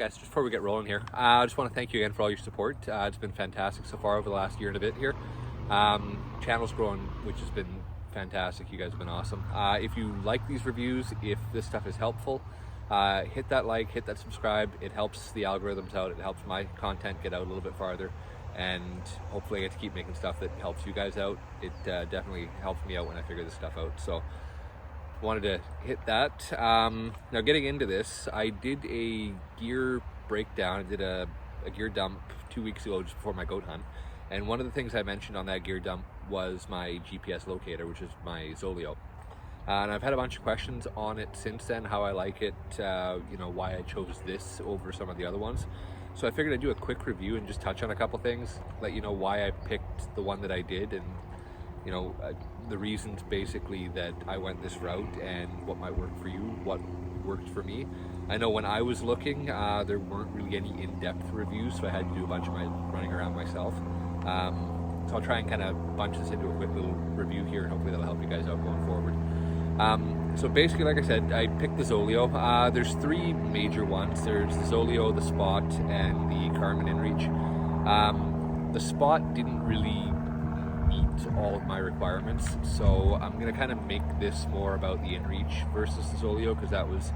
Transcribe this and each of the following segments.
guys, just before we get rolling here, I just want to thank you again for all your support. It's been fantastic so far over the last year and a bit here. Channel's grown, which has been fantastic. You guys have been awesome. If you like these reviews, if this stuff is helpful, hit that like, hit that subscribe. It helps the algorithms out. It helps my content get out a little bit farther, and hopefully I get to keep making stuff that helps you guys out. It definitely helps me out when I figure this stuff out. So wanted to hit that. Now getting into this, I did a gear breakdown. I did a gear dump 2 weeks ago just before my goat hunt, and one of the things I mentioned on that gear dump was my GPS locator, which is my Zoleo. And I've had a bunch of questions on it since then, how I like it, you know, why I chose this over some of the other ones. So I figured I'd do a quick review and just touch on a couple things, let you know why I picked the one that I did, and you know, the reasons basically that I went this route and what might work for you, what worked for me. I know when I was looking, there weren't really any in-depth reviews, so I had to do a bunch of my running around myself. So I'll try and kind of bunch this into a quick little review here, and hopefully that'll help you guys out going forward. So basically, like I said, I picked the Zoleo. There's three major ones. There's the Zoleo, the SPOT, and the Garmin InReach. The SPOT didn't really meet all of my requirements, so I'm going to kind of make this more about the InReach versus the Zoleo, because that was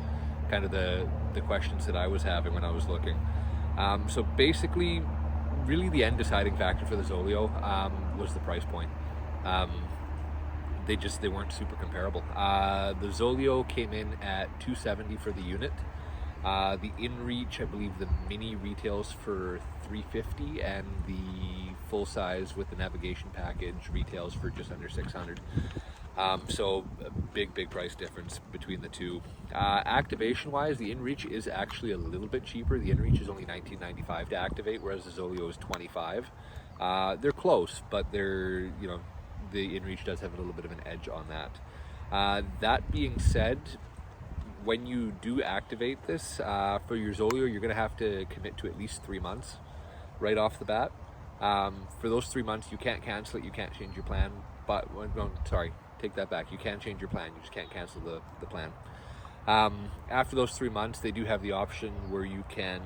kind of the questions that I was having when I was looking. So basically, really the end deciding factor for the Zoleo was the price point. They weren't super comparable. The Zoleo came in at $270 for the unit. The InReach, I believe the mini retails for $350, and the full size with the navigation package retails for just under $600. So a big price difference between the two. Activation wise, the InReach is actually a little bit cheaper. The InReach is only $19.95 to activate, whereas the Zoleo is $25. They're close, but they're, you know, the InReach does have a little bit of an edge on that. That being said, when you do activate this for your Zoleo, you're going to have to commit to at least 3 months right off the bat. For those 3 months, you can't cancel it, you can't change your plan, but, no, sorry, take that back. You can change your plan, you just can't cancel the plan. After those 3 months, they do have the option where you can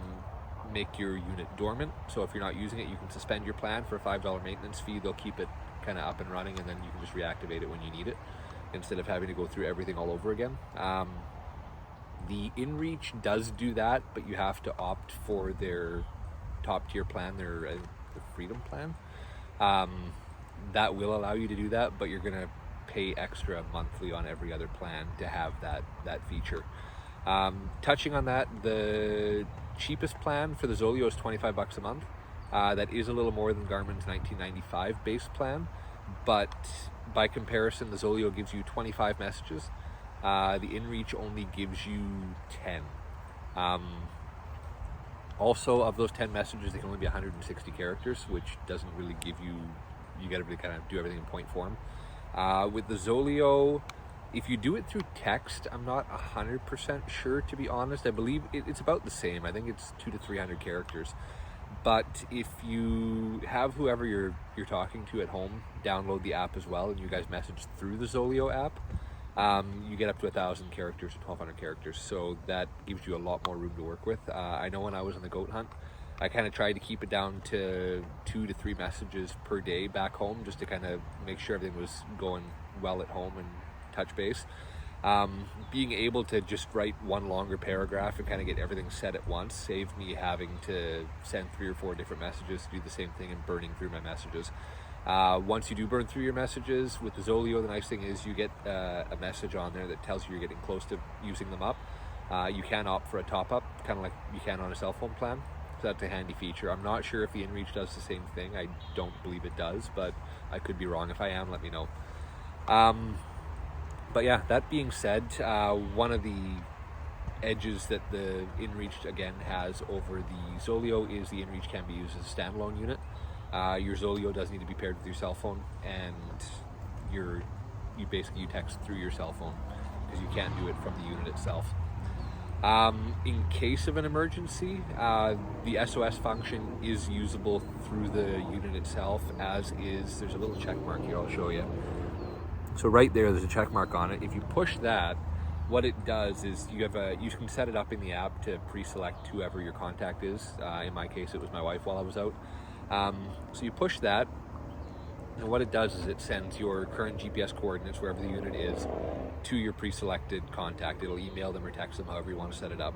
make your unit dormant. So if you're not using it, you can suspend your plan for a $5 maintenance fee. They'll keep it kind of up and running, and then you can just reactivate it when you need it, instead of having to go through everything all over again. The InReach does do that, but you have to opt for their top tier plan, their the Freedom plan. That will allow you to do that, but you're gonna pay extra monthly on every other plan to have that feature. Touching on that, the cheapest plan for the Zoleo is $25 a month. That is a little more than Garmin's $19.95 base plan, but by comparison, the Zoleo gives you 25 messages. The InReach only gives you 10. Also, of those 10 messages, they can only be 160 characters, which doesn't really give you gotta really kind of do everything in point form. With the Zoleo, if you do it through text, I'm not 100% sure, to be honest. I believe it's about the same. I think it's 200 to 300 characters. But if you have whoever you're talking to at home download the app as well, and you guys message through the Zoleo app, you get up to 1,000 characters or 1,200 characters. So that gives you a lot more room to work with. I know when I was on the goat hunt, I kind of tried to keep it down to 2 to 3 messages per day back home, just to kind of make sure everything was going well at home and touch base. Being able to just write one longer paragraph and kind of get everything set at once saved me having to send 3 or 4 different messages to do the same thing and burning through my messages. Once you do burn through your messages with the Zoleo, the nice thing is you get a message on there that tells you you're getting close to using them up. You can opt for a top-up, kind of like you can on a cell phone plan. So that's a handy feature. I'm not sure if the InReach does the same thing. I don't believe it does, but I could be wrong. If I am, let me know. But yeah, that being said, one of the edges that the InReach again has over the Zoleo is the InReach can be used as a standalone unit. Your Zoleo does need to be paired with your cell phone, and you basically text through your cell phone, because you can't do it from the unit itself. In case of an emergency, the SOS function is usable through the unit itself, as is, there's a little check mark here I'll show you. So right there's a check mark on it. If you push that, what it does is you can set it up in the app to pre-select whoever your contact is. In my case, it was my wife while I was out. So you push that, and what it does is it sends your current GPS coordinates, wherever the unit is, to your pre-selected contact. It'll email them or text them, however you want to set it up.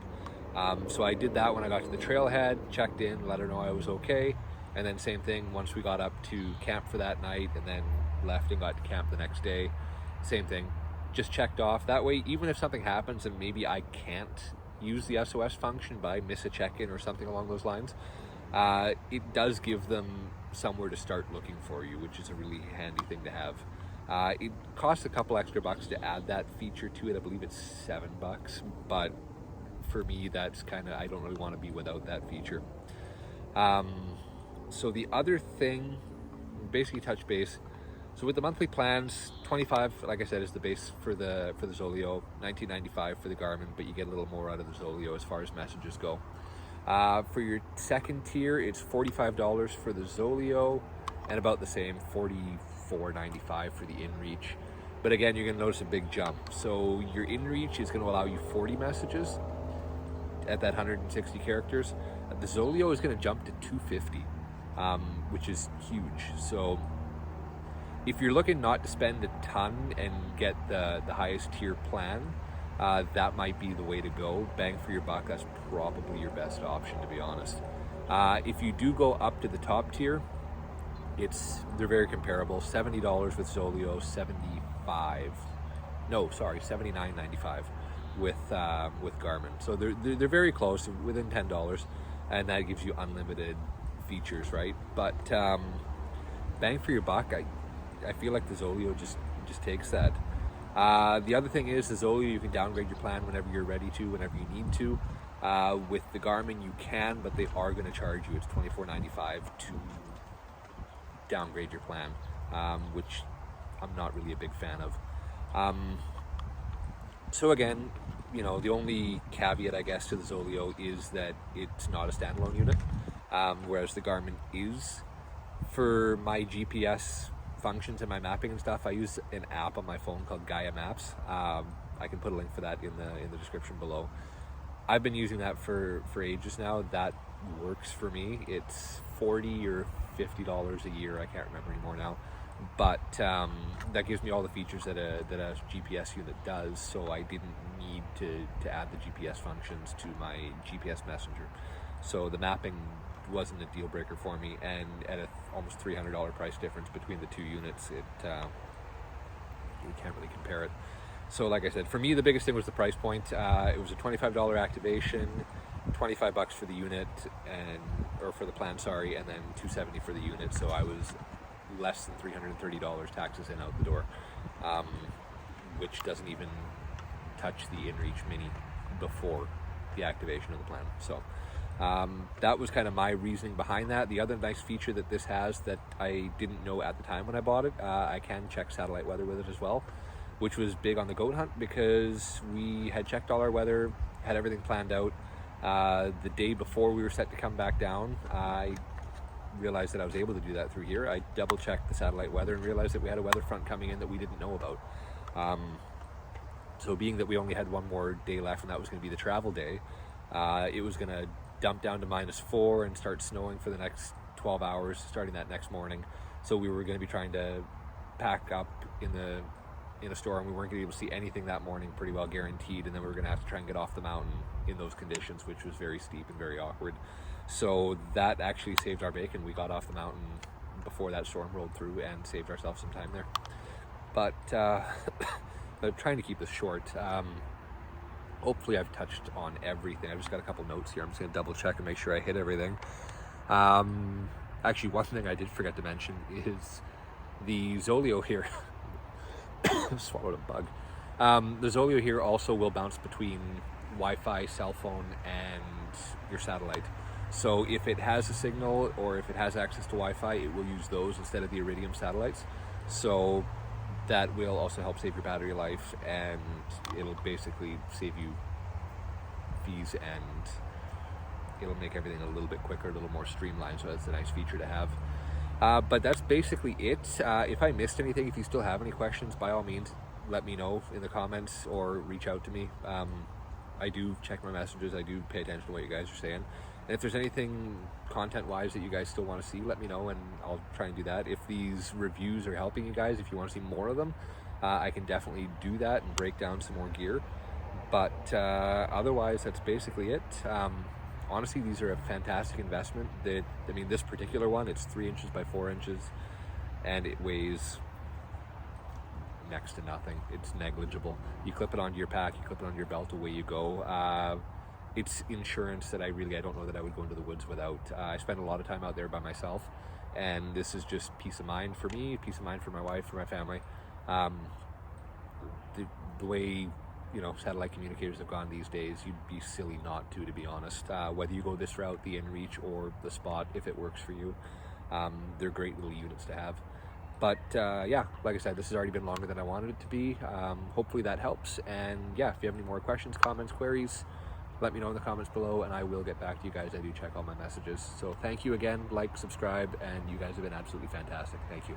So I did that when I got to the trailhead, checked in, let her know I was okay, and then same thing once we got up to camp for that night, and then left and got to camp the next day. Same thing, just checked off. That way, even if something happens and maybe I can't use the SOS function, but I miss a check-in or something along those lines, it does give them somewhere to start looking for you, which is a really handy thing to have. It costs a couple extra bucks to add that feature to it. I believe it's $7, but for me, that's kind of, I don't really want to be without that feature. So the other thing, basically touch base. So with the monthly plans, $25, like I said, is the base for the Zoleo, $19.95 for the Garmin, but you get a little more out of the Zoleo as far as messages go. For your second tier, it's $45 for the Zoleo, and about the same, $44.95 for the InReach. But again, you're going to notice a big jump. So your InReach is going to allow you 40 messages at that 160 characters. The Zoleo is going to jump to 250, which is huge. So if you're looking not to spend a ton and get the highest tier plan, that might be the way to go. Bang for your buck, that's probably your best option, to be honest. If you do go up to the top tier, they're very comparable. $70 with Zoleo, $79.95 with Garmin. So they're very close, within $10, and that gives you unlimited features, right? But bang for your buck, I feel like the Zoleo just takes that. The other thing is, the Zoleo, you can downgrade your plan whenever you're ready to, whenever you need to. With the Garmin, you can, but they are going to charge you. It's $24.95 to downgrade your plan, which I'm not really a big fan of. So again, the only caveat, I guess, to the Zoleo is that it's not a standalone unit, whereas the Garmin is. For my GPS functions and my mapping and stuff, I use an app on my phone called Gaia Maps. I can put a link for that in the description below. I've been using that for ages now. That works for me. It's $40 or $50 a year. I can't remember anymore now, but that gives me all the features that a GPS unit does. So I didn't need to add the GPS functions to my GPS messenger. So the mapping wasn't a deal breaker for me, and at a almost $300 price difference between the two units, you can't really compare it. So like I said, for me, the biggest thing was the price point. It was a $25 activation, $25 for the unit, or for the plan, sorry, and then $270 for the unit. So I was less than $330 taxes in, out the door, which doesn't even touch the InReach Mini before the activation of the plan. So that was kind of my reasoning behind that. The other nice feature that this has that I didn't know at the time when I bought it, I can check satellite weather with it as well, which was big on the goat hunt, because we had checked all our weather, had everything planned out. The day before we were set to come back down, I realized that I was able to do that through here. I double checked the satellite weather and realized that we had a weather front coming in that we didn't know about. So being that we only had one more day left, and that was going to be the travel day, it was going to dump down to -4 and start snowing for the next 12 hours starting that next morning. So we were going to be trying to pack up in a storm. We weren't going to be able to see anything that morning, pretty well guaranteed, and then we were going to have to try and get off the mountain in those conditions, which was very steep and very awkward. So that actually saved our bacon. We got off the mountain before that storm rolled through and saved ourselves some time there. But I'm trying to keep this short. Hopefully I've touched on everything. I've just got a couple notes here. I'm just going to double check and make sure I hit everything. Actually, one thing I did forget to mention is the Zoleo here. Swallowed a bug. The Zoleo here also will bounce between Wi-Fi, cell phone, and your satellite. So if it has a signal, or if it has access to Wi-Fi, it will use those instead of the Iridium satellites. So that will also help save your battery life, and it'll basically save you fees, and it'll make everything a little bit quicker, a little more streamlined. So that's a nice feature to have. But that's basically it. If I missed anything, if you still have any questions, by all means, let me know in the comments or reach out to me. I do check my messages. I do pay attention to what you guys are saying. And if there's anything content-wise that you guys still want to see, let me know, and I'll try and do that. If these reviews are helping you guys, if you want to see more of them, I can definitely do that and break down some more gear. But otherwise, that's basically it. Honestly, these are a fantastic investment. This particular one, it's 3 inches by 4 inches, and it weighs next to nothing. It's negligible. You clip it onto your pack, you clip it onto your belt, away you go. It's insurance that I don't know that I would go into the woods without. I spend a lot of time out there by myself, and this is just peace of mind for me, peace of mind for my wife, for my family. The way satellite communicators have gone these days, you'd be silly not to be honest. Whether you go this route, the InReach or the SPOT, if it works for you, they're great little units to have. But yeah, like I said, this has already been longer than I wanted it to be. Hopefully that helps. And yeah, if you have any more questions, comments, queries, let me know in the comments below, and I will get back to you guys. I do check all my messages. So thank you again, like, subscribe, and you guys have been absolutely fantastic. Thank you.